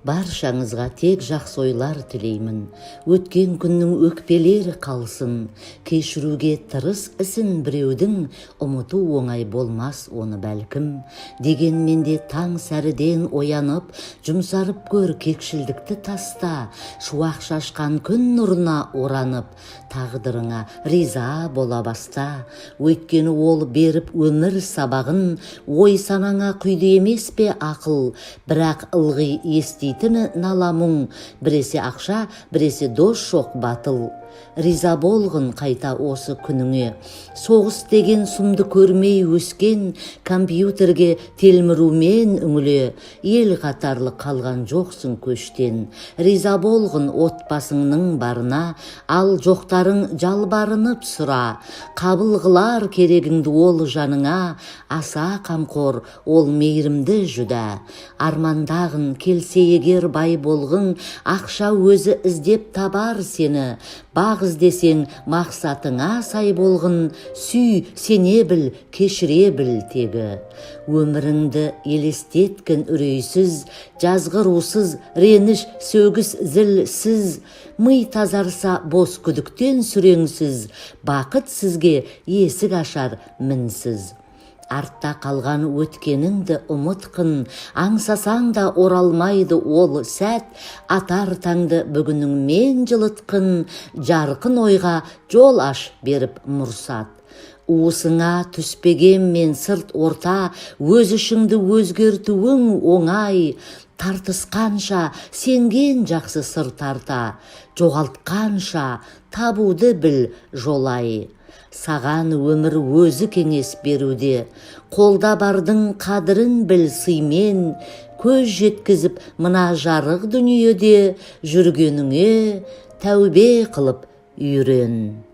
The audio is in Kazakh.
Баршаңызға тек жақсы ойлар тілеймін. Өткен күннің өкпелері қалсын. Кешіруге тырыс ісін біреудің, ұмыту оңай болмас оны бәлкім. Дегенмен де таң сәріден оянып, жұмсарып көр кекшілдікті таста. Шуақ шашқан күн нұрына оранып, тағдырыңа риза бола баста. Өйткені ол беріп өмір сабағын, ой санаңа құйды емес пе ақыл. Бірақ ылғи естейтіні нала мұң, біресе ақша, біресе дос жоқ батыл. Риза болғын қайта осы күніңе. Соғыс деген сұмды көрмей өскен, компьютерге телмірумен үңіле. Ел қатарлы қалған жоқсың көштен. Риза болғын отбасыңның барына, ал жоқтарың жалбарынып сұра. Қабыл қылар керегіңді ол жаныңа, аса қамқор ол мейірімді жүда. Армандағын келсе егер бай болғың, ақша өзі іздеп табар сені. Баг іздесең мақсатыңа сай болғын, сүй, сене біл, кешіре біл тегі. Өміріңді елестеткін үрейсіз, жазғырусыз, реніш, сөгіс, зілсіз. Мый тазарса бос күдіктен сүреңсіз, бақыт сізге есік ашар мінсіз. Артта қалған өткеніңді ұмытқын, аңсасаң да оралмайды ол сәт. Атар таңды бүгініңмен жылытқын, жарқын ойға жол аш беріп мұрсат. Уысыңа түспегенмен сырт орта, өз ішіңді өзгертуің оңай. Тартысқанша сенген жақсы сыр тарта, жоғалтқанша табуды біл жолай. Саған өмір өзі кеңес беруде, қолда бардың қадірін біл сыймен. Көз жеткізіп мына жарық дүниеде, жүргеніңе тәубе қылып үйрен.